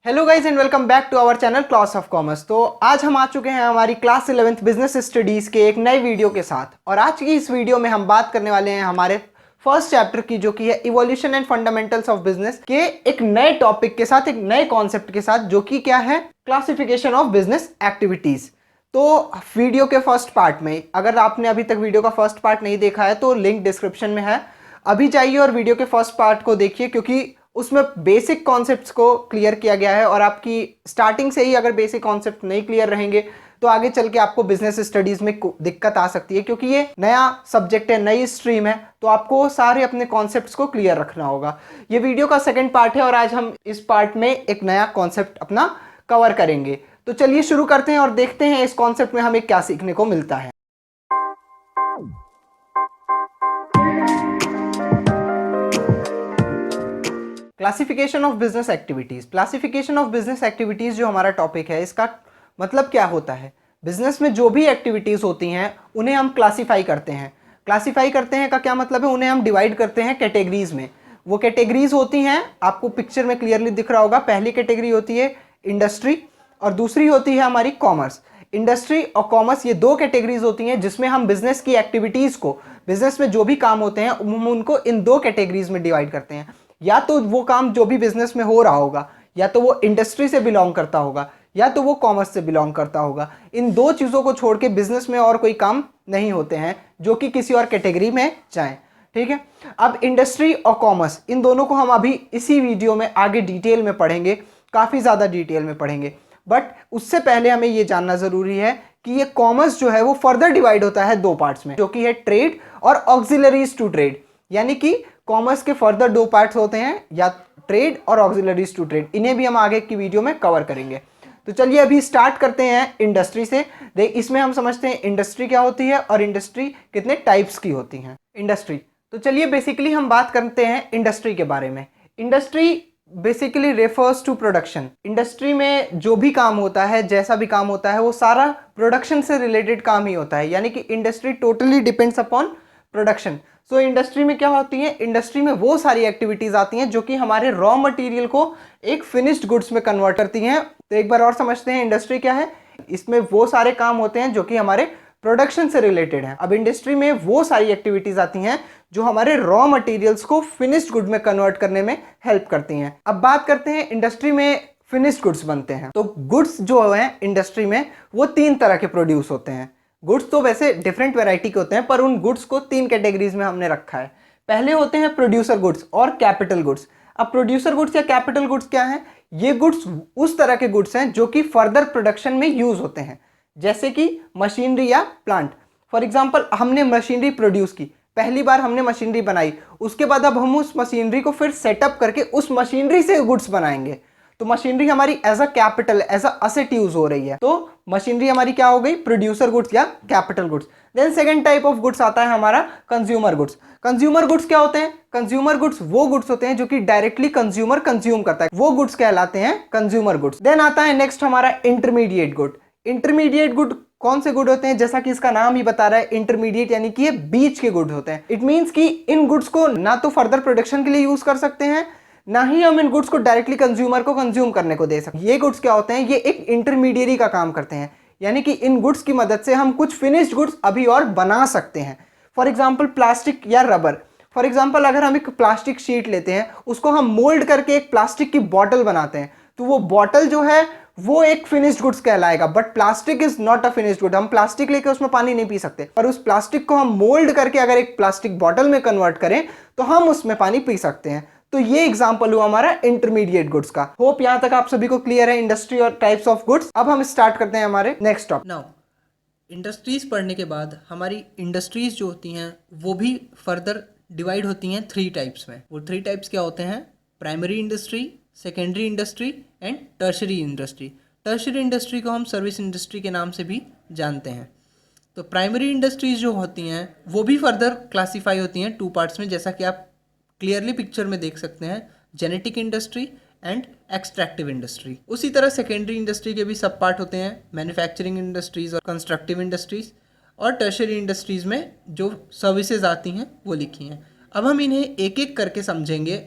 Hello guys and welcome back to our channel class of commerce. तो आज हम आ चुके हैं हमारी क्लास 11th बिजनेस स्टडीज़ के एक नए वीडियो के साथ। और आज की इस वीडियो में हम बात करने वाले हैं हमारे फर्स्ट चैप्टर की, जो कि है evolution and fundamentals of business के एक नए टॉपिक के साथ, एक नए कॉन्सेप्ट के साथ, जो कि क्या है, क्लासिफिकेशन ऑफ बिजनेस एक्टिविटीज़। तो वीडियो के फर्स्ट पार्ट में, अगर आपने अभी तक वीडियो का फर्स्ट पार्ट नहीं देखा है तो लिंक डिस्क्रिप्शन में है, अभी जाइए और वीडियो के फर्स्ट पार्ट को देखिए, क्योंकि उसमें बेसिक कॉन्सेप्ट्स को क्लियर किया गया है। और आपकी स्टार्टिंग से ही अगर बेसिक कॉन्सेप्ट नहीं क्लियर रहेंगे तो आगे चल के आपको बिजनेस स्टडीज में दिक्कत आ सकती है, क्योंकि ये नया सब्जेक्ट है, नई स्ट्रीम है, तो आपको सारे अपने कॉन्सेप्ट्स को क्लियर रखना होगा। ये वीडियो का सेकंड पार्ट है और आज हम इस पार्ट में एक नया कॉन्सेप्ट अपना कवर करेंगे। तो चलिए शुरू करते हैं और देखते हैं इस कॉन्सेप्ट में हमें क्या सीखने को मिलता है। Classification of business activities. Classification of business activities जो हमारा टॉपिक है, इसका मतलब क्या होता है, बिजनेस में जो भी एक्टिविटीज होती हैं उन्हें हम क्लासिफाई करते हैं। क्लासिफाई करते हैं का क्या मतलब है, उन्हें हम डिवाइड करते हैं कैटेगरीज में। वो कैटेगरीज होती हैं, आपको पिक्चर में क्लियरली दिख रहा होगा। पहली कैटेगरी होती है इंडस्ट्री और दूसरी होती है हमारी कॉमर्स। इंडस्ट्री और कॉमर्स ये दो कैटेगरीज होती हैं जिसमें हम बिजनेस की एक्टिविटीज को, बिजनेस में जो भी काम होते हैं हम उनको इन दो कैटेगरीज में डिवाइड करते हैं। या तो वो काम जो भी बिजनेस में हो रहा होगा, या तो वो इंडस्ट्री से बिलोंग करता होगा, या तो वो कॉमर्स से बिलोंग करता होगा। इन दो चीज़ों को छोड़ के बिजनेस में और कोई काम नहीं होते हैं जो कि किसी और कैटेगरी में जाएं। ठीक है, अब इंडस्ट्री और कॉमर्स, इन दोनों को हम अभी इसी वीडियो में आगे डिटेल में पढ़ेंगे, काफ़ी ज़्यादा डिटेल में पढ़ेंगे। बट उससे पहले हमें ये जानना ज़रूरी है कि ये कॉमर्स जो है वो फर्दर डिवाइड होता है दो पार्ट्स में, जो कि है ट्रेड और ऑक्सिलरीज टू ट्रेड। यानी कि कॉमर्स के फर्दर दो पार्ट्स होते हैं, या ट्रेड और ऑक्सिलरीज टू ट्रेड। इन्हें भी हम आगे की वीडियो में कवर करेंगे। तो चलिए अभी स्टार्ट करते हैं इंडस्ट्री से। इसमें हम समझते हैं इंडस्ट्री क्या होती है और इंडस्ट्री कितने टाइप्स की होती हैं। इंडस्ट्री, तो चलिए बेसिकली हम बात करते हैं इंडस्ट्री के बारे में। Industry basically refers to production. Industry में जो भी काम होता है, जैसा भी काम होता है, वो सारा प्रोडक्शन से रिलेटेड काम ही होता है। यानी कि industry totally depends upon production. So industry में क्या होती है, इंडस्ट्री में वो सारी एक्टिविटीज आती हैं जो कि हमारे रॉ मटेरियल को एक फिनिश्ड गुड्स में कन्वर्ट करती हैं। तो एक बार और समझते हैं इंडस्ट्री क्या है। इसमें वो सारे काम होते हैं जो कि हमारे प्रोडक्शन से रिलेटेड हैं। अब इंडस्ट्री में वो सारी एक्टिविटीज आती हैं जो हमारे रॉ मटेरियल्स को फिनिश्ड गुड में कन्वर्ट करने में हेल्प करती हैं। अब बात करते हैं इंडस्ट्री में फिनिश्ड गुड्स बनते हैं। तो गुड्स जो हैं इंडस्ट्री में वो तीन तरह के प्रोड्यूस होते हैं। गुड्स तो वैसे डिफरेंट वैरायटी के होते हैं, पर उन गुड्स को तीन कैटेगरीज में हमने रखा है। पहले होते हैं प्रोड्यूसर गुड्स और कैपिटल गुड्स। अब प्रोड्यूसर गुड्स या कैपिटल गुड्स क्या हैं? ये गुड्स उस तरह के गुड्स हैं जो कि फर्दर प्रोडक्शन में यूज होते हैं, जैसे कि मशीनरी या प्लांट। फॉर एग्जाम्पल, हमने मशीनरी प्रोड्यूस की, पहली बार हमने मशीनरी बनाई, उसके बाद अब हम उस मशीनरी को फिर सेटअप करके उस मशीनरी से गुड्स बनाएंगे। तो मशीनरी हमारी as a capital, as a asset use हो रही है। तो मशीनरी हमारी क्या हो गई, प्रोड्यूसर गुड्स या capital goods. Then second type of goods आता है हमारा कंज्यूमर गुड्स। कंज्यूमर गुड्स क्या होते हैं? कंज्यूमर गुड्स वो गुड्स होते हैं जो कि डायरेक्टली कंज्यूमर कंज्यूम करता है, वो गुड्स कहलाते हैं कंज्यूमर गुड्स। देन आता है नेक्स्ट हमारा इंटरमीडिएट गुड। इंटरमीडिएट गुड कौन से गुड होते हैं? जैसा कि इसका नाम ही बता रहा है, इंटरमीडिएट, यानी कि ये बीच के गुड होते हैं। इट मींस कि इन गुड्स को ना तो फर्दर प्रोडक्शन के लिए यूज कर सकते हैं, ना ही हम इन गुड्स को डायरेक्टली कंज्यूमर को कंज्यूम करने को दे सकते हैं। ये गुड्स क्या होते हैं? ये एक इंटरमीडिएरी का काम करते हैं, यानी कि इन गुड्स की मदद से हम कुछ फिनिश्ड गुड्स अभी और बना सकते हैं। फॉर एग्जाम्पल प्लास्टिक या रबर। फॉर एग्जाम्पल, अगर हम एक प्लास्टिक शीट लेते हैं, उसको हम मोल्ड करके एक प्लास्टिक की बॉटल बनाते हैं, तो वो बॉटल जो है वो एक फिनिश्ड गुड्स कहलाएगा। But plastic is not a finished good. हम प्लास्टिक लेके उसमें पानी नहीं पी सकते, पर उस प्लास्टिक को हम मोल्ड करके अगर एक प्लास्टिक बॉटल में कन्वर्ट करें तो हम उसमें पानी पी सकते हैं। तो ये एग्जांपल हुआ हमारा इंटरमीडिएट गुड्स का। होप यहां तक आप सभी को क्लियर है इंडस्ट्री और टाइप्स ऑफ गुड्स। अब हम स्टार्ट करते हैं हमारे नेक्स्ट टॉपिक। नाउ इंडस्ट्रीज़ पढ़ने के बाद हमारी इंडस्ट्रीज़ जो होती हैं वो भी फर्दर डिवाइड होती हैं थ्री टाइप्स में। वो थ्री टाइप्स क्या होते हैं? Primary industry, secondary industry and tertiary industry. Tertiary industry को हम सर्विस इंडस्ट्री के नाम से भी जानते हैं। तो प्राइमरी इंडस्ट्रीज जो होती हैं वो भी फर्दर क्लासीफाई होती हैं टू पार्ट्स में, जैसा कि आप क्लियरली पिक्चर में देख सकते हैं, genetic industry and extractive industry. उसी तरह सेकेंडरी इंडस्ट्री के भी सब पार्ट होते हैं, मैन्युफैक्चरिंग इंडस्ट्रीज और कंस्ट्रक्टिव इंडस्ट्रीज। और टर्शरी इंडस्ट्रीज में जो सर्विसेज आती हैं वो लिखी हैं। अब हम इन्हें एक एक करके समझेंगे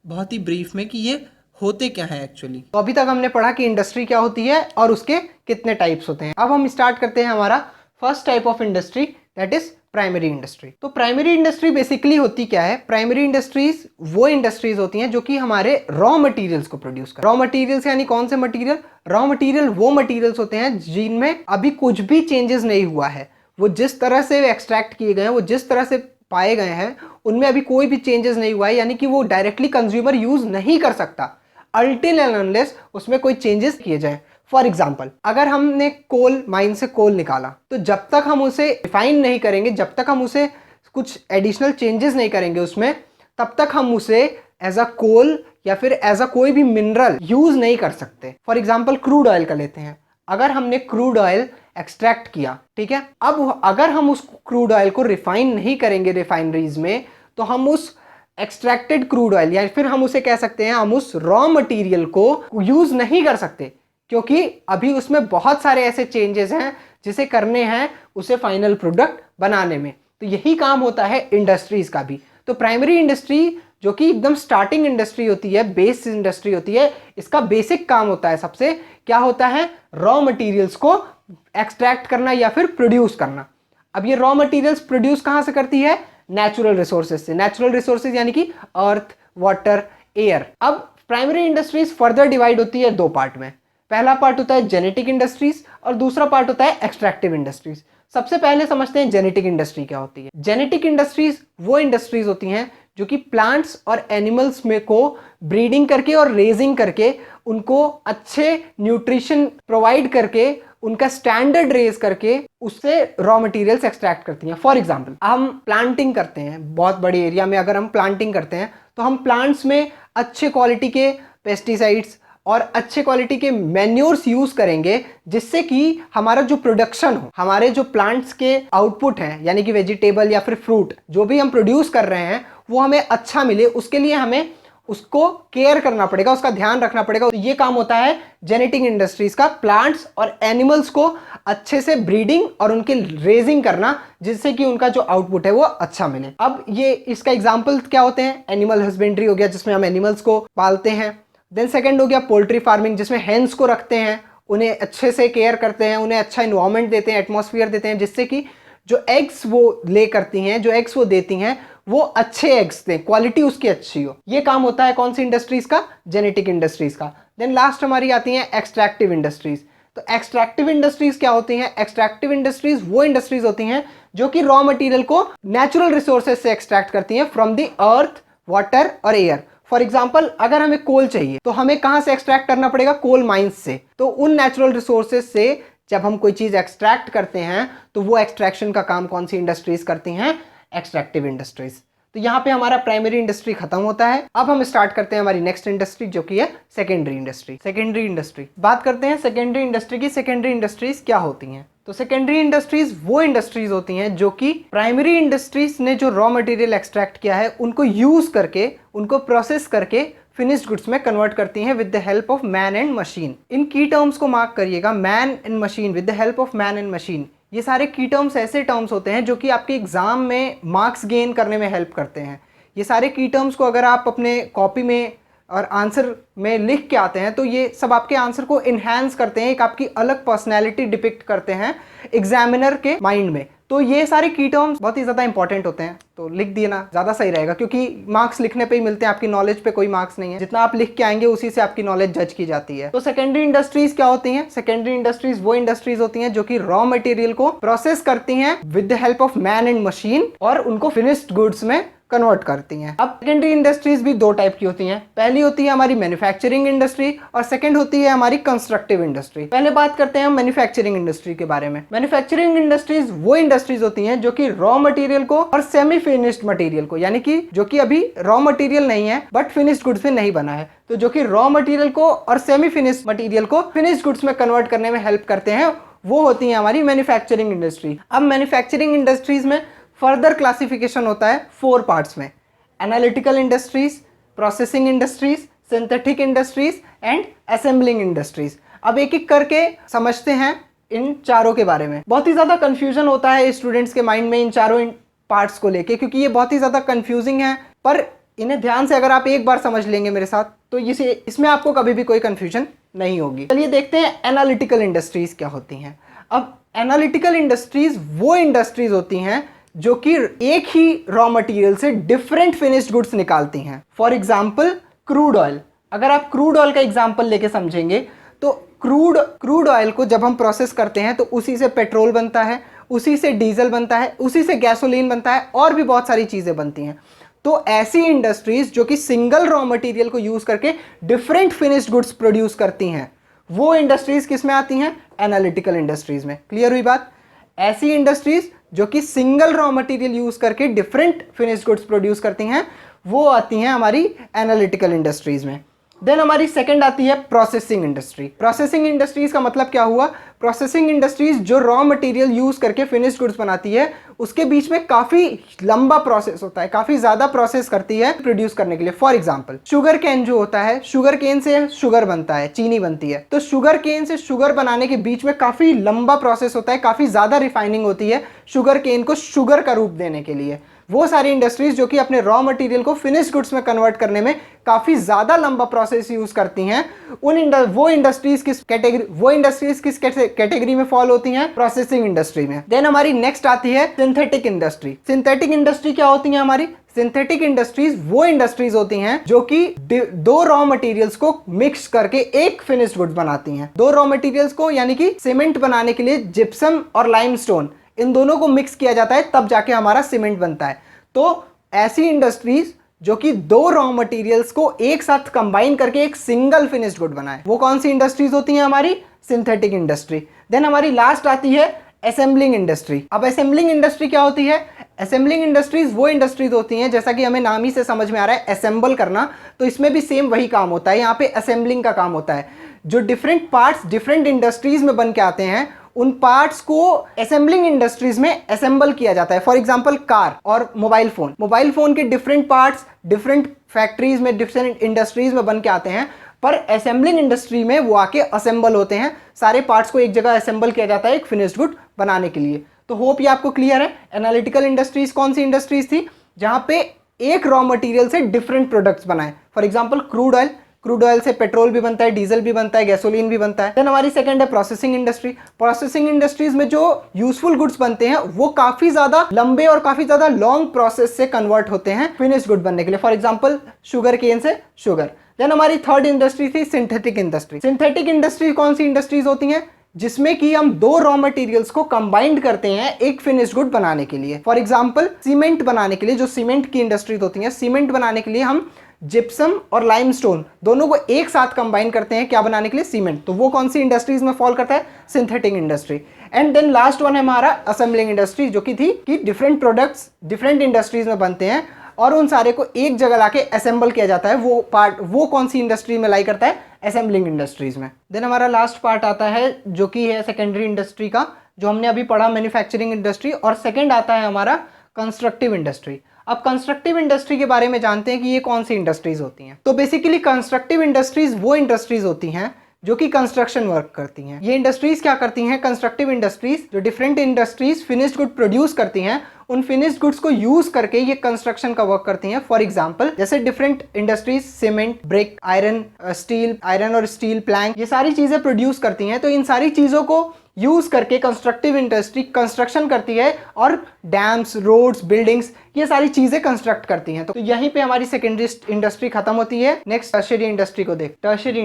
बहुत ही ब्रीफ में कि ये होते क्या हैं एक्चुअली। तो अभी तक हमने पढ़ा कि इंडस्ट्री क्या होती है और उसके कितने टाइप्स होते हैं। अब हम स्टार्ट करते हैं हमारा first type of industry, that is primary industry. तो प्राइमरी इंडस्ट्री बेसिकली होती क्या है? प्राइमरी इंडस्ट्रीज वो इंडस्ट्रीज होती हैं जो कि हमारे रॉ मटेरियल्स को प्रोड्यूस कर। रॉ मटेरियल्स यानी कौन से मटेरियल? रॉ मटेरियल वो मटेरियल्स होते हैं जिनमें अभी कुछ भी चेंजेस नहीं हुआ है। वो जिस तरह से एक्सट्रैक्ट किए गए हैं, वो जिस तरह से पाए गए हैं, उनमें अभी कोई भी चेंजेस नहीं हुआ है, यानी कि वो डायरेक्टली कंज्यूमर यूज नहीं कर सकता अल्टिल एंड अनलेस उसमें कोई चेंजेस किए जाए। फॉर एग्जाम्पल, अगर हमने कोल माइन से कोल निकाला, तो जब तक हम उसे रिफाइन नहीं करेंगे, जब तक हम उसे कुछ एडिशनल चेंजेस नहीं करेंगे उसमें, तब तक हम उसे एज अ कोल या फिर एज अ कोई भी मिनरल यूज नहीं कर सकते। फॉर एग्जाम्पल क्रूड ऑयल का लेते हैं। अगर हमने क्रूड ऑयल एक्सट्रैक्ट किया, ठीक है, अब अगर हम उस क्रूड ऑयल को रिफाइन नहीं करेंगे रिफाइनरीज में, तो हम उस एक्सट्रैक्टेड क्रूड ऑयल या फिर हम उसे कह सकते हैं हम उस रॉ मटेरियल को यूज नहीं कर सकते, क्योंकि अभी उसमें बहुत सारे ऐसे चेंजेस हैं जिसे करने हैं उसे फाइनल प्रोडक्ट बनाने में। तो यही काम होता है इंडस्ट्रीज का भी। तो प्राइमरी इंडस्ट्री जो कि एकदम स्टार्टिंग इंडस्ट्री होती है, बेस इंडस्ट्री होती है, इसका बेसिक काम होता है सबसे क्या होता है? रॉ मटेरियल्स को एक्सट्रैक्ट करना या फिर प्रोड्यूस करना। अब ये रॉ मटेरियल्स प्रोड्यूस कहां से करती है? नेचुरल रिसोर्सेज से। नेचुरल रिसोर्सेज यानी कि अर्थ, वाटर, एयर। अब प्राइमरी इंडस्ट्रीज फर्दर डिवाइड होती है दो पार्ट में। पहला पार्ट होता है जेनेटिक इंडस्ट्रीज और दूसरा पार्ट होता है एक्सट्रैक्टिव इंडस्ट्रीज। सबसे पहले समझते हैं जेनेटिक इंडस्ट्री क्या होती है। जेनेटिक इंडस्ट्रीज वो इंडस्ट्रीज होती हैं जो कि प्लांट्स और एनिमल्स में को ब्रीडिंग करके और रेजिंग करके उनको अच्छे न्यूट्रिशन प्रोवाइड करके उनका स्टैंडर्ड रेज करके उससे रॉ मटेरियल्स एक्सट्रैक्ट करती हैं। फॉर एग्जांपल, हम प्लांटिंग करते हैं बहुत बड़े एरिया में, अगर हम प्लांटिंग करते हैं तो हम प्लांट्स में अच्छे क्वालिटी के पेस्टिसाइड्स और अच्छे क्वालिटी के मैन्योर्स यूज करेंगे, जिससे कि हमारा जो प्रोडक्शन हो, हमारे जो प्लांट्स के आउटपुट हैं यानी कि वेजिटेबल या फिर फ्रूट जो भी हम प्रोड्यूस कर रहे हैं वो हमें अच्छा मिले। उसके लिए हमें उसको केयर करना पड़ेगा, उसका ध्यान रखना पड़ेगा। तो ये काम होता है जेनेटिक इंडस्ट्रीज का, प्लांट्स और एनिमल्स को अच्छे से ब्रीडिंग और उनकी रेजिंग करना, जिससे कि उनका जो आउटपुट है वो अच्छा मिले। अब ये इसका एग्जांपल क्या होते हैं? एनिमल हस्बेंड्री हो गया जिसमें हम एनिमल्स को पालते हैं। देन सेकंड हो गया पोल्ट्री फार्मिंग, जिसमें हेन्स को रखते हैं, उन्हें अच्छे से केयर करते हैं, उन्हें अच्छा इन्वायरमेंट देते हैं, एटमॉस्फेयर देते हैं, जिससे कि जो एग्स वो ले करती हैं, जो एग्स वो देती हैं, वो अच्छे एग्स दें, क्वालिटी उसकी अच्छी हो। ये काम होता है कौन सी इंडस्ट्रीज का? जेनेटिक इंडस्ट्रीज का। देन लास्ट हमारी आती है एक्सट्रैक्टिव इंडस्ट्रीज। तो एक्सट्रैक्टिव इंडस्ट्रीज क्या होती हैं? एक्सट्रैक्टिव इंडस्ट्रीज वो इंडस्ट्रीज होती हैं जो कि रॉ मटेरियल को नेचुरल रिसोर्सेज से एक्सट्रैक्ट करती हैं फ्रॉम द अर्थ, वाटर और एयर। फॉर एग्जाम्पल, अगर हमें कोल चाहिए तो हमें कहां से एक्सट्रैक्ट करना पड़ेगा? कोल माइंस से। तो उन नेचुरल रिसोर्सेज से जब हम कोई चीज एक्सट्रैक्ट करते हैं तो वो एक्सट्रैक्शन का काम कौन सी इंडस्ट्रीज करती हैं? Extractive industries. तो यहाँ पे हमारा प्राइमरी इंडस्ट्री खत्म होता है। अब हम स्टार्ट करते हैं हमारी नेक्स्ट इंडस्ट्री जो कि है सेकेंडरी इंडस्ट्री। सेकेंडरी इंडस्ट्री बात करते हैं सेकेंडरी इंडस्ट्री की। सेकेंडरी इंडस्ट्रीज क्या होती हैं? तो सेकेंडरी इंडस्ट्रीज वो इंडस्ट्रीज होती हैं जो कि प्राइमरी इंडस्ट्रीज ने जो रॉ मटेरियल एक्सट्रैक्ट किया है उनको यूज करके, उनको प्रोसेस करके फिनिश्ड गुड्स में कन्वर्ट करती हैं with the help of man and machine. इन की टर्म्स को मार्क करिएगा, man and machine, with the help of man and machine. ये सारे की टर्म्स ऐसे टर्म्स होते हैं जो कि आपके एग्जाम में मार्क्स गेन करने में हेल्प करते हैं। ये सारे की टर्म्स को अगर आप अपने कॉपी में और आंसर में लिख के आते हैं तो ये सब आपके आंसर को इन्हांस करते हैं, एक आपकी अलग पर्सनैलिटी डिपिक्ट करते हैं एग्जामिनर के माइंड में। तो ये सारे की टर्म्स बहुत ही ज़्यादा इंपॉर्टेंट होते हैं, तो लिख देना ज़्यादा सही रहेगा, क्योंकि मार्क्स लिखने पे ही मिलते हैं, आपकी नॉलेज पे कोई मार्क्स नहीं है। जितना आप लिख के आएंगे उसी से आपकी नॉलेज जज की जाती है। तो सेकेंडरी इंडस्ट्रीज क्या होती हैं? सेकेंडरी इंडस्ट्रीज वो इंडस्ट्रीज होती हैं जो कि रॉ मटेरियल को प्रोसेस करती हैं with the help of man and machine और उनको फिनिश्ड गुड्स में कन्वर्ट करती हैं। अब सेकेंडरी इंडस्ट्रीज भी दो टाइप की होती हैं। पहली होती है हमारी मैन्युफैक्चरिंग इंडस्ट्री और सेकंड होती है हमारी कंस्ट्रक्टिव इंडस्ट्री। पहले बात करते हैं हम मैन्युफैक्चरिंग इंडस्ट्री के बारे में। मैन्युफैक्चरिंग इंडस्ट्रीज वो इंडस्ट्रीज होती हैं जो कि रॉ मटेरियल को और सेमी फिनिश्ड मटेरियल को, यानी कि जो कि अभी रॉ मटेरियल नहीं है बट फिनिश्ड गुड्स में नहीं बना है, तो जो कि रॉ मटेरियल को और सेमी फिनिश्ड मटेरियल को फिनिश्ड गुड्स में कन्वर्ट करने में हेल्प करते हैं, वो होती है हमारी मैन्युफैक्चरिंग इंडस्ट्री। अब मैन्युफैक्चरिंग इंडस्ट्रीज में फर्दर क्लासिफिकेशन होता है 4 पार्ट्स में: analytical industries, processing industries, synthetic industries and assembling industries. अब एक एक करके समझते हैं इन चारों के बारे में। बहुत ही ज़्यादा कन्फ्यूजन होता है स्टूडेंट्स के माइंड में इन चारों पार्ट्स को लेके, क्योंकि ये बहुत ही ज़्यादा कन्फ्यूजिंग है, पर इन्हें ध्यान से अगर आप एक बार समझ लेंगे मेरे साथ तो इसमें आपको कभी भी कोई कंफ्यूजन नहीं होगी। चलिए देखते हैं एनालिटिकल इंडस्ट्रीज क्या होती हैं। अब एनालिटिकल इंडस्ट्रीज वो इंडस्ट्रीज होती हैं जो कि एक ही रॉ मटेरियल से डिफरेंट फिनिश्ड गुड्स निकालती हैं। फॉर एग्जांपल क्रूड ऑयल, अगर आप क्रूड ऑयल का एग्जांपल लेके समझेंगे तो क्रूड ऑयल को जब हम प्रोसेस करते हैं तो उसी से पेट्रोल बनता है, उसी से डीजल बनता है, उसी से गैसोलीन बनता है और भी बहुत सारी चीज़ें बनती हैं। तो ऐसी इंडस्ट्रीज जो कि सिंगल रॉ मटेरियल को यूज़ करके डिफरेंट फिनिश्ड गुड्स प्रोड्यूस करती हैं, वो इंडस्ट्रीज किस में आती हैं? एनालिटिकल इंडस्ट्रीज में। क्लियर हुई बात? ऐसी इंडस्ट्रीज जो कि सिंगल रॉ मटेरियल यूज़ करके डिफरेंट फिनिश्ड गुड्स प्रोड्यूस करती हैं, वो आती हैं हमारी एनालिटिकल इंडस्ट्रीज में। देन हमारी सेकंड आती है प्रोसेसिंग इंडस्ट्री। प्रोसेसिंग इंडस्ट्रीज का मतलब क्या हुआ? प्रोसेसिंग इंडस्ट्रीज जो रॉ मटेरियल यूज करके फिनिश्ड गुड्स बनाती है, उसके बीच में काफी लंबा प्रोसेस होता है, काफी ज्यादा प्रोसेस करती है प्रोड्यूस करने के लिए। फॉर एग्जांपल शुगर केन जो होता है, शुगर केन से शुगर बनता है, चीनी बनती है, तो शुगर केन से शुगर बनाने के बीच में काफी लंबा प्रोसेस होता है, काफी ज्यादा रिफाइनिंग होती है शुगर केन को शुगर का रूप देने के लिए। वो सारी इंडस्ट्रीज जो कि अपने रॉ मटेरियल को फिनिश्ड गुड्स में कन्वर्ट करने में काफी ज्यादा लंबा प्रोसेस यूज करती हैं, वो इंडस्ट्रीज किस कैटेगरी में फॉल होती हैं? प्रोसेसिंग इंडस्ट्री में। देन हमारी नेक्स्ट आती है सिंथेटिक इंडस्ट्री। सिंथेटिक इंडस्ट्री क्या होती है हमारी? सिंथेटिक इंडस्ट्रीज वो इंडस्ट्रीज होती हैं जो कि दो रॉ मटेरियल्स को मिक्स करके एक फिनिश्ड गुड्स बनाती हैं। दो रॉ मटेरियल्स को, यानी कि सीमेंट बनाने के लिए जिप्सम और लाइमस्टोन, इन दोनों को मिक्स किया जाता है, तब जाके हमारा सीमेंट बनता है। तो ऐसी इंडस्ट्रीज जो कि दो रॉ मटेरियल्स को एक साथ कंबाइन करके एक सिंगल फिनिश्ड गुड बनाए, वो कौन सी इंडस्ट्रीज होती हैं? हमारी सिंथेटिक इंडस्ट्री। देन हमारी लास्ट आती है असेंबलिंग इंडस्ट्री। अब असेंबलिंग इंडस्ट्री क्या होती है? असेंबलिंग इंडस्ट्रीज वो इंडस्ट्रीज होती हैं, जैसा कि हमें नाम ही से समझ में आ रहा है, असेंबल करना, तो इसमें भी सेम वही काम होता है। यहाँ पे असेंबलिंग का काम होता है, जो डिफरेंट पार्ट्स डिफरेंट इंडस्ट्रीज में बन के आते हैं, उन पार्ट्स को असेंबलिंग इंडस्ट्रीज में असेंबल किया जाता है। फॉर एग्जांपल कार और मोबाइल फोन के डिफरेंट पार्ट्स डिफरेंट फैक्ट्रीज में, डिफरेंट इंडस्ट्रीज में बन के आते हैं, पर असेंबलिंग इंडस्ट्री में वो आके असेंबल होते हैं। सारे पार्ट्स को एक जगह असेंबल किया जाता है एक फिनिश्ड गुड बनाने के लिए। तो होप ये आपको क्लियर है। एनालिटिकल इंडस्ट्रीज कौन सी इंडस्ट्रीज थी? जहां पे एक रॉ मटेरियल से डिफरेंट प्रोडक्ट्स बनाए। फॉर एग्जांपल क्रूड ऑयल से पेट्रोल भी बनता है, डीजल भी बनता है, गैसोलीन भी बनता है। देन हमारी सेकंड है प्रोसेसिंग इंडस्ट्री। प्रोसेसिंग इंडस्ट्रीज में जो यूजफुल गुड्स बनते हैं वो काफी ज्यादा लंबे और काफी ज्यादा लॉन्ग प्रोसेस से कन्वर्ट होते हैं फिनिश्ड गुड बनने के लिए। फॉर एग्जांपल शुगर केन से शुगर। देन हमारी थर्ड इंडस्ट्री थी सिंथेटिक इंडस्ट्री। सिंथेटिक इंडस्ट्री कौन सी इंडस्ट्रीज होती हैं? जिसमें कि हम दो रॉ मटेरियल्स को कंबाइंड करते हैं एक फिनिश्ड गुड बनाने के लिए। फॉर एग्जांपल सीमेंट बनाने के लिए, जो सीमेंट की इंडस्ट्रीज होती हैं, सीमेंट बनाने के लिए हम जिप्सम और लाइमस्टोन दोनों को एक साथ कंबाइन करते हैं, क्या बनाने के लिए? सीमेंट। तो वो कौन सी इंडस्ट्रीज में फॉल करता है? Synthetic industry. And then last one है हमारा असेंबलिंग इंडस्ट्री, जो कि थी कि डिफरेंट प्रोडक्ट्स डिफरेंट इंडस्ट्रीज में बनते हैं और उन सारे को एक जगह लाके असेंबल किया जाता है। वो कौन सी इंडस्ट्री में लाई करता है? असेंबलिंग इंडस्ट्रीज में। देन हमारा लास्ट पार्ट आता है जो कि है सेकेंडरी इंडस्ट्री का, जो हमने अभी पढ़ा मैन्युफैक्चरिंग इंडस्ट्री, और सेकेंड आता है हमारा कंस्ट्रक्टिव इंडस्ट्री। अब कंस्ट्रक्टिव इंडस्ट्री के बारे में जानते हैं कि ये कौन सी इंडस्ट्रीज होती हैं। तो बेसिकली कंस्ट्रक्टिव इंडस्ट्रीज वो इंडस्ट्रीज होती हैं जो कि कंस्ट्रक्शन वर्क करती हैं। ये इंडस्ट्रीज क्या करती हैं? कंस्ट्रक्टिव इंडस्ट्रीज जो different industries finished good produce करती हैं, उन फिनिश्ड गुड्स को यूज करके ये कंस्ट्रक्शन का वर्क करती हैं। फॉर एग्जांपल जैसे different industries cement, brick, iron और स्टील प्लैंक, ये सारी चीजें प्रोड्यूस करती हैं। तो इन सारी चीजों को यूज करके कंस्ट्रक्टिव इंडस्ट्री कंस्ट्रक्शन करती है और डैम्स, रोड्स, बिल्डिंग्स, ये सारी चीजें कंस्ट्रक्ट करती हैं। तो यहीं पे हमारी सेकेंडरी इंडस्ट्री खत्म होती है। नेक्स्ट टर्शियरी इंडस्ट्री को देख। टर्शियरी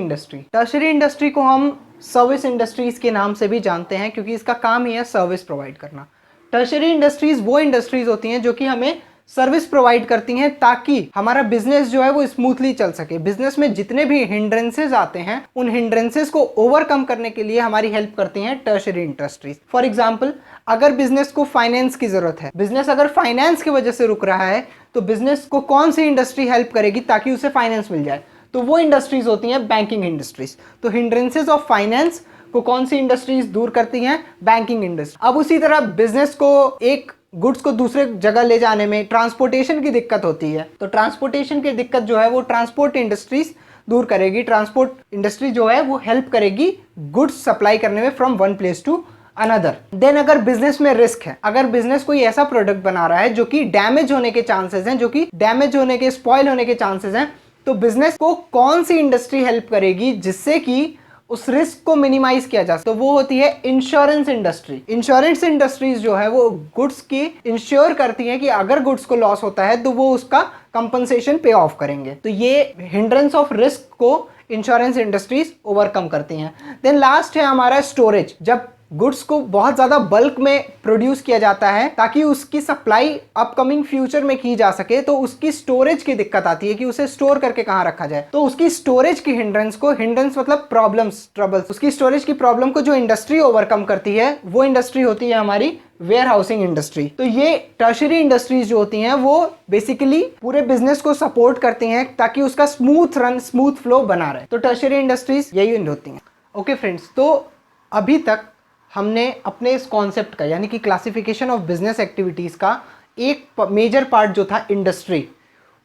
इंडस्ट्री को हम सर्विस इंडस्ट्रीज के नाम से भी जानते हैं, क्योंकि इसका काम ही है सर्विस प्रोवाइड करना। टर्शियरी इंडस्ट्रीज वो इंडस्ट्रीज होती हैं जो कि हमें सर्विस प्रोवाइड करती हैं ताकि हमारा बिजनेस जो है वो स्मूथली चल सके। बिजनेस में जितने भी हिंड्रेंसेस आते हैं, उन हिंड्रेंसेस को ओवरकम करने के लिए हमारी हेल्प करती हैं टर्शियरी इंडस्ट्रीज। फॉर एग्जांपल अगर बिजनेस को फाइनेंस की जरूरत है, बिजनेस अगर फाइनेंस की वजह से रुक रहा है, तो बिजनेस को कौन सी इंडस्ट्री हेल्प करेगी ताकि उसे फाइनेंस मिल जाए? तो वो इंडस्ट्रीज होती हैं बैंकिंग इंडस्ट्रीज। तो हिंड्रेंसेस ऑफ फाइनेंस को कौन सी इंडस्ट्रीज दूर करती हैं? Banking industry. अब उसी तरह बिजनेस को एक गुड्स को दूसरे जगह ले जाने में ट्रांसपोर्टेशन की दिक्कत होती है, तो ट्रांसपोर्टेशन की दिक्कत जो है वो ट्रांसपोर्ट इंडस्ट्रीज दूर करेगी। ट्रांसपोर्ट इंडस्ट्री जो है वो हेल्प करेगी गुड्स सप्लाई करने में from one place to another. Then अगर बिजनेस में रिस्क है, अगर बिजनेस कोई ऐसा प्रोडक्ट बना रहा है जो कि डैमेज होने के चांसेस हैं, जो कि डैमेज होने के, स्पॉइल होने के चांसेस हैं, तो बिजनेस को कौन सी इंडस्ट्री हेल्प करेगी जिससे कि उस रिस्क को मिनिमाइज किया जा सके? तो वो होती है इंश्योरेंस इंडस्ट्री। इंश्योरेंस इंडस्ट्रीज जो है वो गुड्स की इंश्योर करती हैं कि अगर गुड्स को लॉस होता है तो वो उसका कंपनसेशन पे ऑफ करेंगे। तो ये हिंड्रेंस ऑफ रिस्क को इंश्योरेंस इंडस्ट्रीज ओवरकम करती हैं। देन लास्ट है हमारा स्टोरेज। जब गुड्स को बहुत ज़्यादा बल्क में प्रोड्यूस किया जाता है ताकि उसकी सप्लाई अपकमिंग फ्यूचर में की जा सके, तो उसकी स्टोरेज की दिक्कत आती है कि उसे स्टोर करके कहाँ रखा जाए। तो उसकी स्टोरेज की हिंड्रेंस को, हिंड्रेंस मतलब प्रॉब्लम्स, ट्रबल्स, उसकी स्टोरेज की प्रॉब्लम को जो इंडस्ट्री ओवरकम करती है वो इंडस्ट्री होती है हमारी वेयर हाउसिंग इंडस्ट्री। तो ये टर्शरी इंडस्ट्रीज जो होती हैं वो बेसिकली पूरे बिजनेस को सपोर्ट करती हैं ताकि उसका स्मूथ रन, स्मूथ फ्लो बना रहे। तो टर्शरी इंडस्ट्रीज यही होती हैं। ओके फ्रेंड्स, तो अभी तक हमने अपने इस कॉन्सेप्ट का, यानी कि क्लासिफिकेशन ऑफ बिजनेस एक्टिविटीज़ का एक मेजर पार्ट जो था इंडस्ट्री,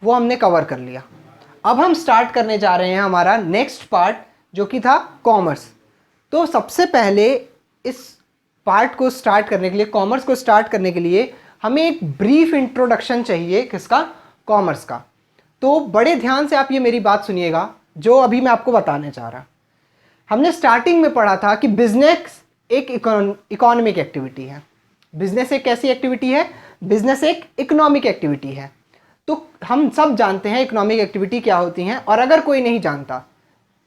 वो हमने कवर कर लिया। अब हम स्टार्ट करने जा रहे हैं हमारा नेक्स्ट पार्ट जो कि था कॉमर्स। तो सबसे पहले इस पार्ट को स्टार्ट करने के लिए, कॉमर्स को स्टार्ट करने के लिए हमें एक ब्रीफ इंट्रोडक्शन चाहिए, किसका? कॉमर्स का। तो बड़े ध्यान से आप ये मेरी बात सुनिएगा जो अभी मैं आपको बताने जा रहा। हमने स्टार्टिंग में पढ़ा था कि बिजनेस एक इकोनॉमिक एक्टिविटी है। बिजनेस एक कैसी एक्टिविटी है? बिजनेस एक इकोनॉमिक एक्टिविटी है। तो हम सब जानते हैं इकोनॉमिक एक्टिविटी क्या होती हैं, और अगर कोई नहीं जानता,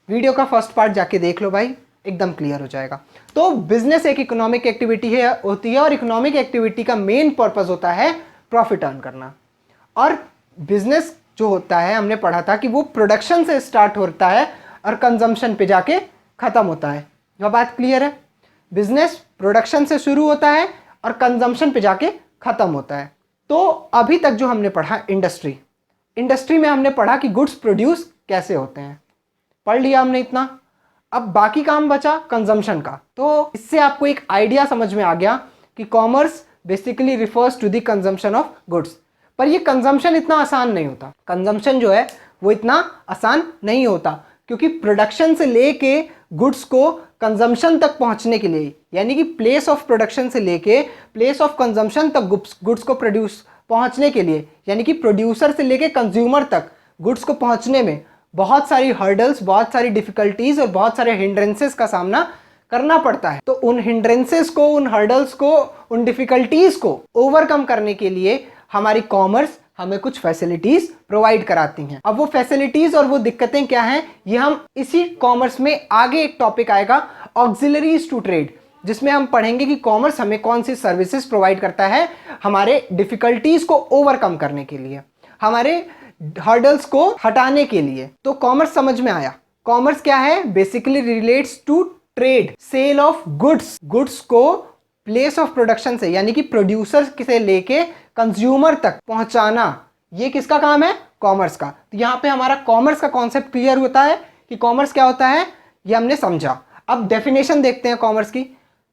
वीडियो का फर्स्ट पार्ट जाके देख लो भाई, एकदम क्लियर हो जाएगा। तो बिजनेस एक इकोनॉमिक एक्टिविटी होती है, और इकोनॉमिक एक्टिविटी का मेन पर्पस होता है प्रॉफिट अर्न करना। और बिजनेस जो होता है, हमने पढ़ा था कि वो प्रोडक्शन से स्टार्ट होता है और कंजम्पशन पे जाके खत्म होता है। यह बात क्लियर है? बिजनेस प्रोडक्शन से शुरू होता है और कंजम्पशन पे जाके खत्म होता है। तो अभी तक जो हमने पढ़ा इंडस्ट्री, इंडस्ट्री में हमने पढ़ा कि गुड्स प्रोड्यूस कैसे होते हैं, पढ़ लिया हमने इतना। अब बाकी काम बचा कंजम्पशन का। तो इससे आपको एक आइडिया समझ में आ गया कि commerce basically refers to the consumption of goods. पर ये कंजम्पशन इतना आसान नहीं होता। कंजम्पशन जो है वो इतना आसान नहीं होता, क्योंकि प्रोडक्शन से लेके गुड्स को कंजम्पशन तक पहुंचने के लिए, यानी कि प्लेस ऑफ प्रोडक्शन से लेके प्लेस ऑफ कंजम्पशन तक गुड्स को प्रोड्यूस पहुंचने के लिए, यानी कि प्रोड्यूसर से लेके कंज्यूमर तक गुड्स को पहुंचने में बहुत सारी हर्डल्स, बहुत सारी डिफिकल्टीज और बहुत सारे हिंड्रेंसेस का सामना करना पड़ता है। तो उन हिंड्रेंसेस को, उन हर्डल्स को, उन डिफिकल्टीज को ओवरकम करने के लिए हमारी कॉमर्स हमें कुछ फैसिलिटीज प्रोवाइड कराती हैं। अब वो फैसिलिटीज और वो दिक्कतें क्या हैं, ये हम इसी कॉमर्स में आगे एक टॉपिक आएगा, ऑक्सिलरीज टू ट्रेड, जिसमें हम पढ़ेंगे कि कॉमर्स हमें कौन सी सर्विसेज प्रोवाइड करता है हमारे डिफिकल्टीज को ओवरकम करने के लिए, हमारे हर्डल्स को हटाने के लिए। तो कॉमर्स समझ में आया। कॉमर्स क्या है? Basically relates to trade, sale of goods, goods को प्लेस ऑफ प्रोडक्शन से, यानी कि प्रोड्यूसर से लेके कंज्यूमर तक पहुंचाना, ये किसका काम है? कॉमर्स का। तो यहाँ पे हमारा कॉमर्स का कॉन्सेप्ट क्लियर होता है कि कॉमर्स क्या होता है, ये हमने समझा। अब डेफिनेशन देखते हैं कॉमर्स की।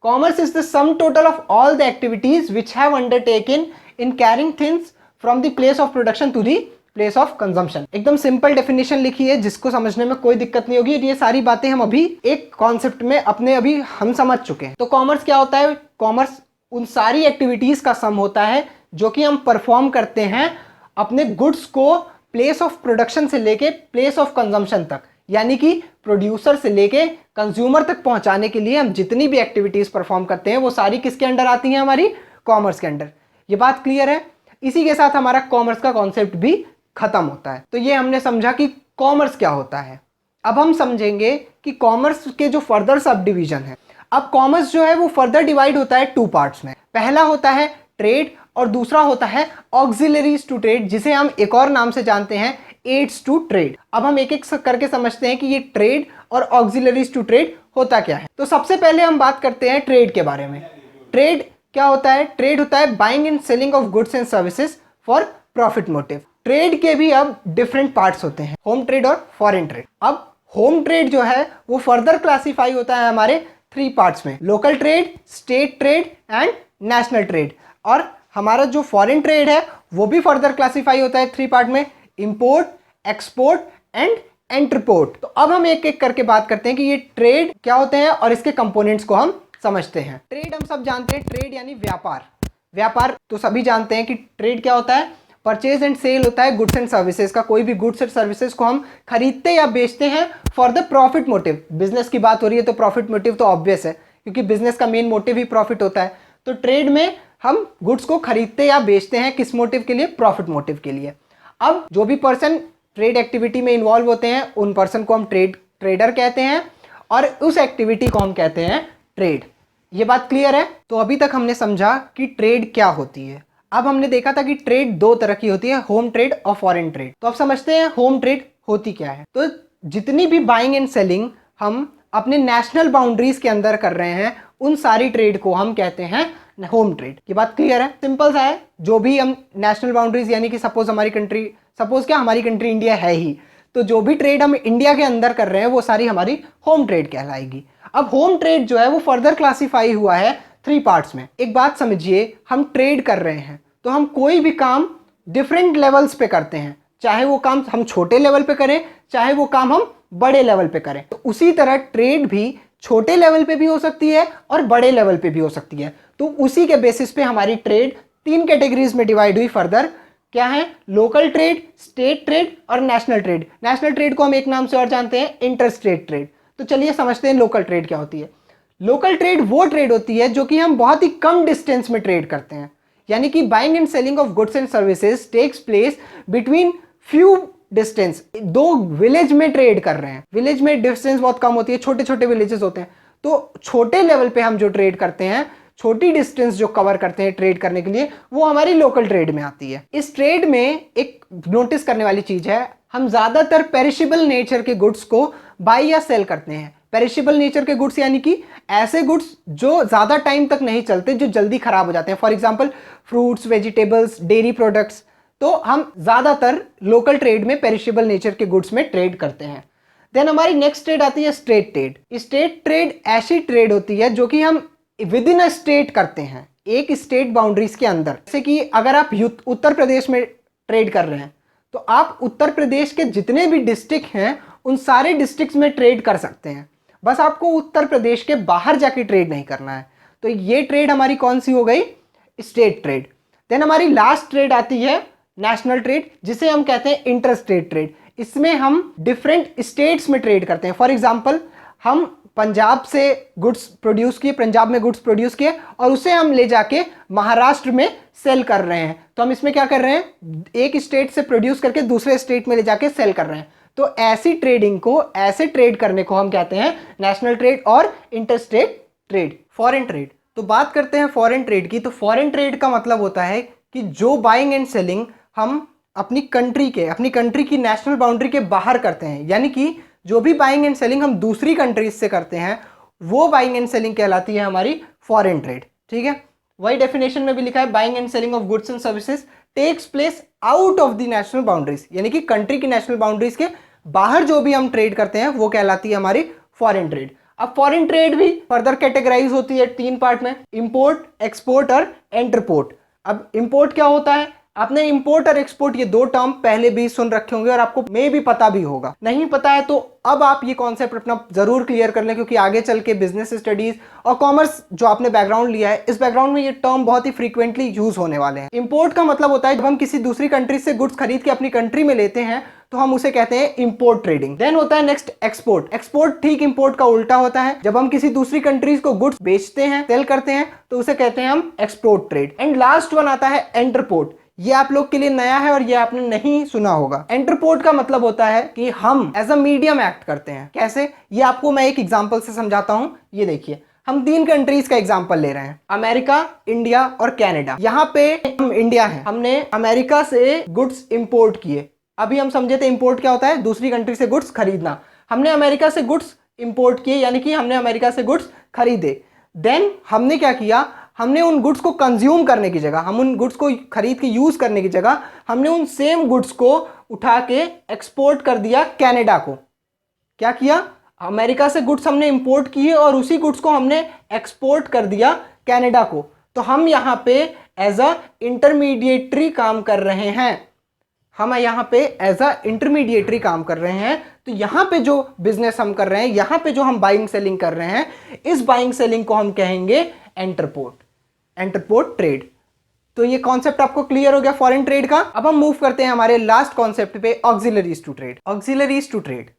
Commerce is the sum total of all the activities which have undertaken in carrying things from the place of production to the place of consumption. एकदम सिंपल डेफिनेशन लिखी है जिसको समझने में कोई दिक्कत नहीं होगी। ये सारी बातें हम अभी एक कॉन्सेप्ट में अपने अभी हम समझ चुके हैं। तो कॉमर्स क्या होता है? कॉमर्स उन सारी एक्टिविटीज का सम होता है जो कि हम परफॉर्म करते हैं अपने गुड्स को प्लेस ऑफ प्रोडक्शन से लेके प्लेस ऑफ कंजम्पशन तक, यानी कि प्रोड्यूसर से लेके कंज्यूमर तक पहुंचाने के लिए हम जितनी भी एक्टिविटीज परफॉर्म करते हैं वो सारी किसके अंडर आती हैं? हमारी कॉमर्स के अंडर। ये बात क्लियर है? इसी के साथ हमारा कॉमर्स का कॉन्सेप्ट भी खत्म होता है। तो ये हमने समझा कि कॉमर्स क्या होता है। अब हम समझेंगे कि कॉमर्स के जो फर्दर सब डिवीजन है। अब कॉमर्स जो है वो फर्दर डिवाइड होता है टू पार्ट्स में। पहला होता है ट्रेड और दूसरा होता है ऑक्सिलरीज टू ट्रेड, जिसे हम एक और नाम से जानते हैं एड्स टू ट्रेड। अब हम एक एक करके समझते हैं कि ये ट्रेड और ऑक्सिलरीज टू ट्रेड होता क्या है। तो सबसे पहले हम बात करते हैं ट्रेड के बारे में। ट्रेड क्या होता है? ट्रेड होता है buying and selling of goods and services for profit motive. Trade के भी अब डिफरेंट पार्ट्स होते हैं, होम ट्रेड और फॉरेन ट्रेड। अब होम ट्रेड जो है वो फर्दर क्लासीफाई होता है हमारे 3 पार्ट्स में, local trade, state trade and national trade. और हमारा जो फॉरेन ट्रेड है वो भी फर्दर क्लासीफाई होता है 3 पार्ट में, इंपोर्ट, एक्सपोर्ट एंड एंटरपोर्ट। तो अब हम एक एक करके बात करते हैं कि ये ट्रेड क्या होते हैं और इसके कंपोनेंट्स को हम समझते हैं। ट्रेड हम सब जानते हैं, ट्रेड यानी व्यापार। व्यापार तो सभी जानते हैं कि ट्रेड क्या होता है, परचेज एंड सेल होता है गुड्स एंड सर्विसेज का। कोई भी गुड्स एंड सर्विसेज को हम खरीदते या बेचते हैं for the profit motive. Business की बात हो रही है तो प्रॉफिट मोटिव तो ऑब्वियस है, क्योंकि बिजनेस का मेन मोटिव ही प्रॉफिट होता है। तो ट्रेड में हम गुड्स को खरीदते या बेचते हैं किस मोटिव के लिए, प्रॉफिट मोटिव के लिए। अब जो भी पर्सन ट्रेड एक्टिविटी में इन्वॉल्व होते हैं उन पर्सन को हम ट्रेडर कहते हैं, और उस एक्टिविटी को हम कहते हैं ट्रेड। ये बात क्लियर है? तो अभी तक हमने समझा कि ट्रेड क्या होती है। अब हमने देखा था कि ट्रेड दो तरह की होती है, होम ट्रेड और फॉरेन ट्रेड। तो अब समझते हैं होम ट्रेड होती क्या है। तो जितनी भी बाइंग एंड सेलिंग हम अपने नेशनल बाउंड्रीज के अंदर कर रहे हैं उन सारी ट्रेड को हम कहते हैं होम ट्रेड। की बात क्लियर है? सिंपल सा है, जो भी हम नेशनल बाउंड्रीज यानी कि सपोज हमारी कंट्री इंडिया है ही, तो जो भी ट्रेड हम इंडिया के अंदर कर रहे हैं वो सारी हमारी होम ट्रेड कहलाएगी। अब होम ट्रेड जो है वो फर्दर क्लासीफाई हुआ है 3 पार्ट्स में। एक बात समझिए, हम ट्रेड कर रहे हैं तो हम कोई भी काम डिफरेंट लेवल्स पे करते हैं, चाहे वो काम हम छोटे लेवल पे करें चाहे वो काम हम बड़े लेवल पे करें। तो उसी तरह ट्रेड भी छोटे लेवल पे भी हो सकती है और बड़े लेवल पे भी हो सकती है। तो उसी के बेसिस पे हमारी ट्रेड 3 कैटेगरीज में डिवाइड हुई फर्दर। क्या है? लोकल ट्रेड, स्टेट ट्रेड और नेशनल ट्रेड। नेशनल ट्रेड को हम एक नाम से और जानते हैं, इंटर स्टेट ट्रेड। तो चलिए समझते हैं लोकल ट्रेड क्या होती है। लोकल ट्रेड वो ट्रेड होती है जो कि हम बहुत ही कम डिस्टेंस में ट्रेड करते हैं, यानी कि buying and selling of goods and services takes place between few distance. 2 village में ट्रेड कर रहे हैं, विलेज में डिस्टेंस बहुत कम होती है, छोटे छोटे विलेजेस होते हैं। तो छोटे लेवल पे हम जो ट्रेड करते हैं, छोटी डिस्टेंस जो कवर करते हैं ट्रेड करने के लिए, वो हमारी लोकल ट्रेड में आती है। इस ट्रेड में एक नोटिस करने वाली चीज है, हम ज्यादातर पेरिशेबल नेचर के गुड्स को बाय या सेल करते हैं। पेरिशेबल नेचर के गुड्स यानी कि ऐसे गुड्स जो ज्यादा टाइम तक नहीं चलते, जो जल्दी खराब हो जाते हैं। For example fruits, vegetables, dairy products. तो हम ज्यादातर लोकल ट्रेड में पेरिशेबल नेचर के गुड्स में ट्रेड करते हैं। देन हमारी नेक्स्ट ट्रेड आती है स्टेट ट्रेड। स्टेट ट्रेड ऐसी ट्रेड होती है जो कि हम विद इन अ स्टेट करते हैं, एक स्टेट बाउंड्रीज के अंदर। जैसे कि अगर आप उत्तर प्रदेश में ट्रेड कर रहे हैं तो आप उत्तर प्रदेश के जितने भी डिस्ट्रिक्ट हैं उन सारे डिस्ट्रिक्ट्स में ट्रेड कर सकते हैं, बस आपको उत्तर प्रदेश के बाहर जाके ट्रेड नहीं करना है। तो ये ट्रेड हमारी कौन सी हो गई? State trade. देन हमारी लास्ट ट्रेड आती है नेशनल ट्रेड, जिसे हम कहते हैं इंटर स्टेट ट्रेड। इसमें हम डिफरेंट स्टेट्स में ट्रेड करते हैं। फॉर एग्जाम्पल हम पंजाब से गुड्स प्रोड्यूस किए, पंजाब में गुड्स प्रोड्यूस किए और उसे हम ले जाके महाराष्ट्र में सेल कर रहे हैं। तो हम इसमें क्या कर रहे हैं? एक स्टेट से प्रोड्यूस करके दूसरे स्टेट में ले जाके सेल कर रहे हैं। तो ऐसी ट्रेडिंग को, ऐसे ट्रेड करने को हम कहते हैं नेशनल ट्रेड और इंटरस्टेट ट्रेड। फॉरेन ट्रेड, तो बात करते हैं फॉरेन ट्रेड की। तो फॉरेन ट्रेड का मतलब होता है कि जो बाइंग एंड सेलिंग हम अपनी कंट्री की नेशनल बाउंड्री के बाहर करते हैं, यानी कि जो भी बाइंग एंड सेलिंग हम दूसरी कंट्रीज से करते हैं वो बाइंग एंड सेलिंग कहलाती है हमारी फॉरेन ट्रेड। ठीक है, वही डेफिनेशन में भी लिखा है, buying and selling of goods and services takes place out of the national boundaries, यानी कि कंट्री की नेशनल बाउंड्रीज के बाहर जो भी हम ट्रेड करते हैं वो कहलाती है हमारी फॉरेन ट्रेड। अब फॉरेन ट्रेड भी फर्दर कैटेगराइज होती है 3 पार्ट में, इंपोर्ट, एक्सपोर्ट और एंटरपोर्ट। अब इंपोर्ट क्या होता है? आपने इंपोर्ट और एक्सपोर्ट ये 2 टर्म पहले भी सुन रखे होंगे और आपको मे भी पता भी होगा। नहीं पता है तो अब आप ये कॉन्सेप्ट अपना जरूर क्लियर कर लें, क्योंकि आगे चल के बिजनेस स्टडीज और कॉमर्स जो आपने बैकग्राउंड लिया है, इस बैकग्राउंड में ये टर्म बहुत ही फ्रीक्वेंटली यूज होने वाले हैं। इंपोर्ट का मतलब होता है जब हम किसी दूसरी कंट्री से गुड्स खरीद के अपनी कंट्री में लेते हैं तो हम उसे कहते हैं इंपोर्ट ट्रेडिंग। देन होता है नेक्स्ट एक्सपोर्ट। एक्सपोर्ट ठीक इंपोर्ट का उल्टा होता है, जब हम किसी दूसरी कंट्रीज को गुड्स बेचते हैं, सेल करते हैं, तो उसे कहते हैं हम export trade. And last one आता है एंटरपोर्ट। ये आप लोग के लिए नया है और ये आपने नहीं सुना होगा। एंटरपोर्ट का मतलब होता है कि हम एज अ मीडियम एक्ट करते हैं। कैसे? ये आपको मैं एक एग्जांपल से समझाता हूं। ये देखिए, हम 3 कंट्रीज का एग्जांपल ले रहे हैं, अमेरिका, इंडिया और कनाडा। यहाँ पे हम इंडिया है, हमने अमेरिका से गुड्स इंपोर्ट किए। अभी हम समझे थे इंपोर्ट क्या होता है, दूसरी कंट्री से गुड्स खरीदना। हमने अमेरिका से गुड्स इंपोर्ट किए, यानी कि हमने अमेरिका से गुड्स खरीदे। देन हमने क्या किया, हमने उन गुड्स को कंज्यूम करने की जगह, हम उन गुड्स को खरीद के यूज करने की जगह, हमने उन सेम गुड्स को उठा के एक्सपोर्ट कर दिया कनाडा को। क्या किया? अमेरिका से गुड्स हमने इंपोर्ट किए और उसी गुड्स को हमने एक्सपोर्ट कर दिया कनाडा को। तो हम यहाँ पे एज अ इंटरमीडिएटरी काम कर रहे हैं। हम यहाँ पे एज अ इंटरमीडिएटरी काम कर रहे हैं। तो यहाँ पे जो बिजनेस हम कर रहे हैं, यहाँ पे जो हम बाइंग सेलिंग कर रहे हैं, इस बाइंग सेलिंग को हम कहेंगे एंटरपोर्ट ट्रेड। तो ये कॉन्सेप्ट आपको क्लियर हो गया फॉरेन ट्रेड का। अब हम मूव करते हैं हमारे लास्ट कॉन्सेप्ट पे, auxiliaries to trade. Auxiliaries to trade,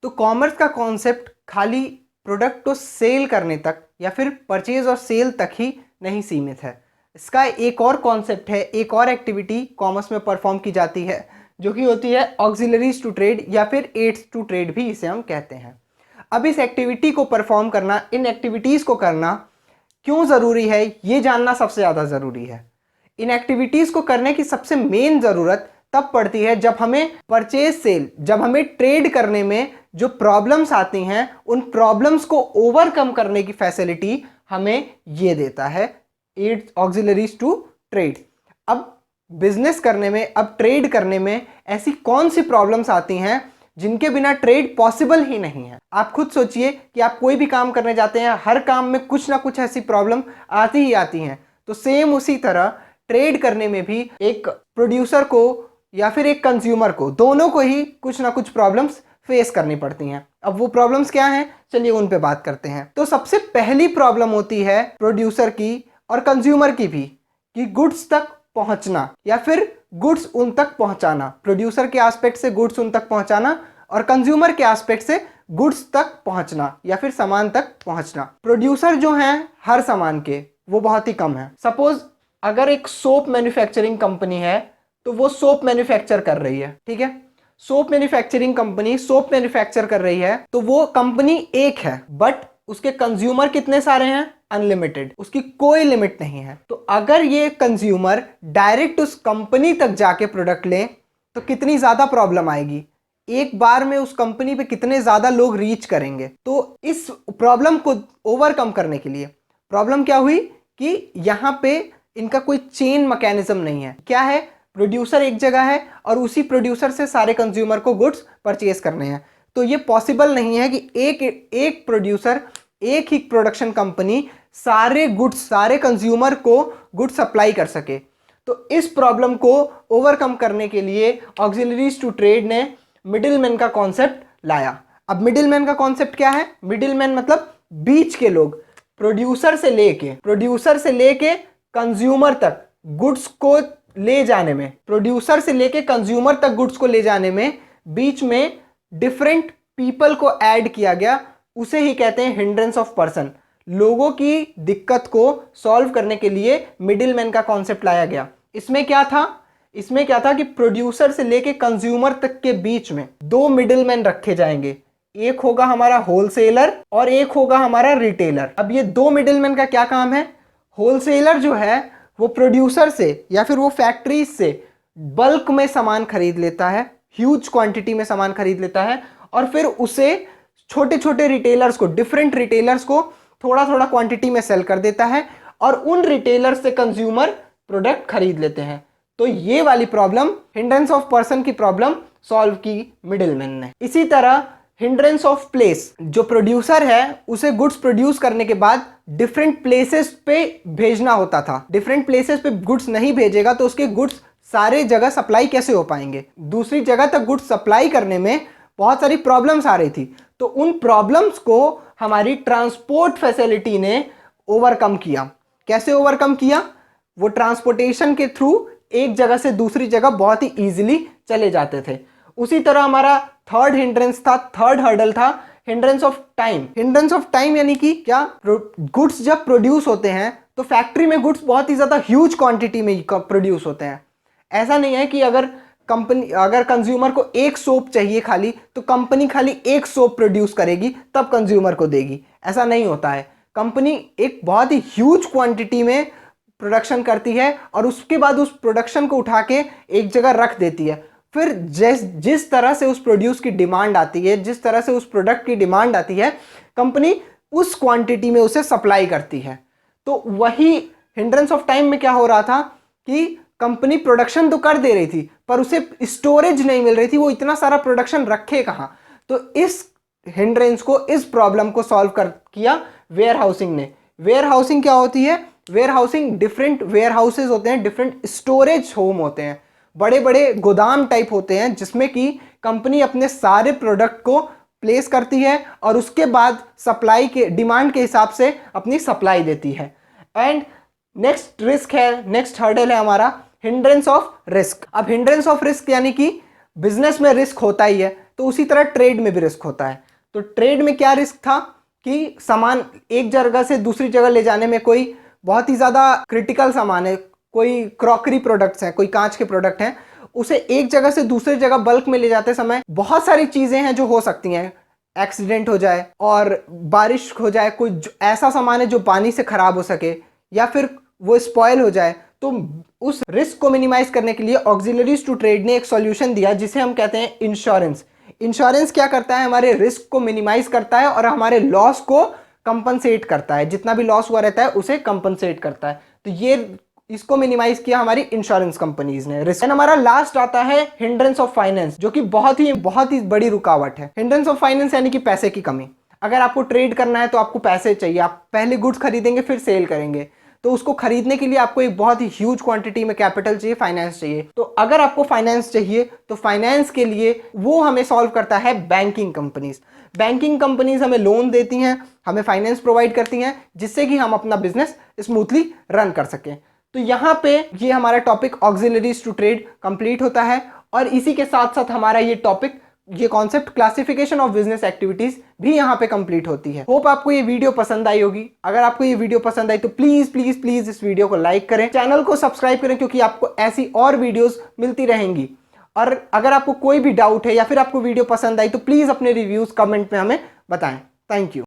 तो कॉमर्स का कॉन्सेप्ट खाली प्रोडक्ट को सेल करने तक या फिर परचेज और सेल तक ही नहीं सीमित है। इसका एक और कॉन्सेप्ट है, एक और एक्टिविटी कॉमर्स में परफॉर्म की जाती है, जो कि होती है ऑक्सिलरीज टू ट्रेड या फिर एड्स टू ट्रेड भी इसे हम कहते हैं। अब इस एक्टिविटी को परफॉर्म करना, इन एक्टिविटीज़ को करना क्यों ज़रूरी है, ये जानना सबसे ज़्यादा ज़रूरी है। इन एक्टिविटीज़ को करने की सबसे मेन ज़रूरत तब पड़ती है जब हमें परचेज सेल, जब हमें ट्रेड करने में जो प्रॉब्लम्स आती हैं, उन प्रॉब्लम्स को ओवरकम करने की फैसिलिटी हमें ये देता है एड्स ऑक्सिलरीज टू ट्रेड। अब बिजनेस करने में, अब ट्रेड करने में ऐसी कौन सी प्रॉब्लम्स आती हैं जिनके बिना ट्रेड पॉसिबल ही नहीं है। आप खुद सोचिए कि आप कोई भी काम करने जाते हैं, हर काम में कुछ ना कुछ ऐसी प्रॉब्लम आती ही आती हैं। तो सेम उसी तरह ट्रेड करने में भी एक प्रोड्यूसर को या फिर एक कंज्यूमर को, दोनों को ही कुछ ना कुछ प्रॉब्लम्स फेस करनी पड़ती हैं। अब वो प्रॉब्लम्स क्या हैं, चलिए उन पे बात करते हैं। तो सबसे पहली प्रॉब्लम होती है प्रोड्यूसर की और कंज्यूमर की भी, कि गुड्स तक पहुंचना या फिर गुड्स उन तक पहुंचाना। प्रोड्यूसर के एस्पेक्ट से गुड्स उन तक पहुंचाना और कंज्यूमर के एस्पेक्ट से गुड्स तक पहुंचना या फिर सामान तक पहुंचना। प्रोड्यूसर जो हैं हर सामान के, वो बहुत ही कम है। सपोज अगर एक सोप मैन्युफैक्चरिंग कंपनी है, तो वो सोप मैन्युफैक्चर कर रही है, ठीक है। Soap manufacturing company soap manufacture कर रही है, तो वो कंपनी एक है, बट उसके कंज्यूमर कितने सारे हैं, अनलिमिटेड, उसकी कोई लिमिट नहीं है। तो अगर ये कंज्यूमर डायरेक्ट उस कंपनी तक जाके प्रोडक्ट लें तो कितनी ज़्यादा प्रॉब्लम आएगी, एक बार में उस कंपनी पे कितने ज़्यादा लोग रीच करेंगे। तो इस प्रॉब्लम को ओवरकम करने के लिए प्रॉब्लम क्या हुई कि यहाँ पे इनका कोई चेन मैकेनिज्म नहीं है। क्या है, प्रोड्यूसर एक जगह है और उसी प्रोड्यूसर से सारे कंज्यूमर को गुड्स परचेज करने हैं। तो ये पॉसिबल नहीं है कि एक प्रोड्यूसर, एक ही प्रोडक्शन कंपनी सारे गुड्स, सारे कंज्यूमर को गुड्स सप्लाई कर सके। तो इस प्रॉब्लम को ओवरकम करने के लिए ऑक्सिलरीज टू ट्रेड ने मिडिलमैन का कॉन्सेप्ट लाया। अब मिडिलमैन का कॉन्सेप्ट क्या है, मिडिलमैन मतलब बीच के लोग, प्रोड्यूसर से लेके कंज्यूमर तक गुड्स को ले जाने में, प्रोड्यूसर से लेके कंज्यूमर तक गुड्स को ले जाने में बीच में डिफरेंट पीपल को ऐड किया गया, उसे ही कहते हैं हिंड्रेंस ऑफ पर्सन। लोगों की दिक्कत को सॉल्व करने के लिए मिडिलमैन का कॉन्सेप्ट लाया गया। इसमें क्या था कि प्रोड्यूसर से लेके कंज्यूमर तक के बीच में दो मिडिलमैन रखे जाएंगे, एक होगा हमारा होलसेलर और एक होगा हमारा रिटेलर। अब ये दो मिडिलमैन का क्या काम है, होलसेलर जो है वो प्रोड्यूसर से या फिर वो फैक्ट्रीज से बल्क में सामान खरीद लेता है, ह्यूज क्वांटिटी में सामान खरीद लेता है और फिर उसे छोटे छोटे रिटेलर्स को, डिफरेंट रिटेलर्स को थोड़ा थोड़ा क्वांटिटी में सेल कर देता है और उन रिटेलर्स से कंज्यूमर प्रोडक्ट खरीद लेते हैं। तो ये वाली प्रॉब्लम, हिंड्रेंस ऑफ पर्सन की प्रॉब्लम सॉल्व की मिडिलमैन ने। इसी तरह हिंड्रेंस ऑफ प्लेस, जो प्रोड्यूसर है उसे गुड्स प्रोड्यूस करने के बाद डिफरेंट प्लेसेस पे भेजना होता था। डिफरेंट प्लेसेस पे गुड्स नहीं भेजेगा तो उसके गुड्स सारे जगह सप्लाई कैसे हो पाएंगे, दूसरी जगह तक गुड्स सप्लाई करने में बहुत सारी प्रॉब्लम्स आ रही थी। तो उन प्रॉब्लम्स को हमारी ट्रांसपोर्ट फैसिलिटी ने ओवरकम किया। कैसे ओवरकम किया, वो ट्रांसपोर्टेशन के थ्रू एक जगह से दूसरी जगह बहुत ही इजीली चले जाते थे। उसी तरह हमारा थर्ड हर्डल था hindrance of time. Hindrance of time यानी कि क्या, गुड्स जब प्रोड्यूस होते हैं तो फैक्ट्री में गुड्स बहुत ही ज़्यादा ह्यूज क्वांटिटी में प्रोड्यूस होते हैं। ऐसा नहीं है कि अगर कंज्यूमर को एक सोप चाहिए खाली, तो कंपनी खाली एक सोप प्रोड्यूस करेगी तब कंज्यूमर को देगी, ऐसा नहीं होता है। कंपनी एक बहुत ही ह्यूज क्वांटिटी में प्रोडक्शन करती है और उसके बाद उस प्रोडक्शन को उठा के एक जगह रख देती है। फिर जिस तरह से उस प्रोड्यूस की डिमांड आती है, जिस तरह से उस प्रोडक्ट की डिमांड आती है, कंपनी उस क्वांटिटी में उसे सप्लाई करती है। तो वही हिंड्रेंस ऑफ टाइम में क्या हो रहा था कि कंपनी प्रोडक्शन तो कर दे रही थी पर उसे स्टोरेज नहीं मिल रही थी, वो इतना सारा प्रोडक्शन रखे कहाँ। तो इस हिंड्रेंस को, इस प्रॉब्लम को सॉल्व किया वेयर हाउसिंग ने। वेयर हाउसिंग क्या होती है, warehousing different warehouses होते हैं, डिफरेंट स्टोरेज होम होते हैं, बड़े बड़े गोदाम टाइप होते हैं जिसमें कि कंपनी अपने सारे प्रोडक्ट को प्लेस करती है और उसके बाद सप्लाई के डिमांड के हिसाब से अपनी सप्लाई देती है। एंड नेक्स्ट रिस्क है, नेक्स्ट हर्डल है हमारा हिंड्रेंस ऑफ रिस्क। अब हिंड्रेंस ऑफ रिस्क यानी कि बिजनेस में रिस्क होता ही है, तो उसी तरह ट्रेड में भी रिस्क होता है। तो ट्रेड में क्या रिस्क था कि सामान एक जगह से दूसरी जगह ले जाने में कोई बहुत ही ज़्यादा क्रिटिकल सामान है, कोई क्रॉकरी प्रोडक्ट्स हैं, कोई कांच के प्रोडक्ट हैं, उसे एक जगह से दूसरी जगह बल्क में ले जाते समय बहुत सारी चीज़ें हैं जो हो सकती हैं। एक्सीडेंट हो जाए और बारिश हो जाए, कोई ऐसा सामान है जो पानी से ख़राब हो सके या फिर वो स्पॉयल हो जाए। तो उस रिस्क को मिनिमाइज करने के लिए ऑक्सिलरीज टू ट्रेड ने एक सॉल्यूशन दिया जिसे हम कहते हैं इंश्योरेंस। इंश्योरेंस क्या करता है, हमारे रिस्क को मिनिमाइज करता है और हमारे लॉस को कंपनसेट करता है, जितना भी लॉस हुआ रहता है उसे कंपनसेट करता है। तो ये इसको मिनिमाइज किया हमारी इंश्योरेंस कंपनीज ने रिस्क। हमारा लास्ट आता है हिंड्रेंस ऑफ फाइनेंस, जो कि बहुत ही बड़ी रुकावट है। हिंड्रेंस ऑफ फाइनेंस यानी कि पैसे की कमी। अगर आपको ट्रेड करना है तो आपको पैसे चाहिए, आप पहले गुड्स खरीदेंगे फिर सेल करेंगे, तो उसको खरीदने के लिए आपको एक बहुत ही ह्यूज क्वांटिटी में कैपिटल चाहिए, फाइनेंस चाहिए। तो अगर आपको फाइनेंस चाहिए तो फाइनेंस के लिए वो हमें सॉल्व करता है बैंकिंग कंपनीज। बैंकिंग कंपनीज हमें लोन देती हैं, हमें फाइनेंस प्रोवाइड करती हैं, जिससे कि हम अपना बिजनेस स्मूथली रन कर सकें। तो यहाँ पे ये हमारा topic auxiliaries to trade complete होता है और इसी के साथ साथ हमारा ये टॉपिक, ये concept classification of business activities भी यहाँ पे कंप्लीट होती है। होप आपको ये वीडियो पसंद आई होगी। अगर आपको ये वीडियो पसंद आई तो प्लीज प्लीज प्लीज इस वीडियो को लाइक करें, चैनल को सब्सक्राइब करें, क्योंकि आपको ऐसी और वीडियोस मिलती रहेंगी। और अगर आपको कोई भी डाउट है या फिर आपको वीडियो पसंद आई तो प्लीज अपने रिव्यूज कमेंट में हमें बताएं। Thank you.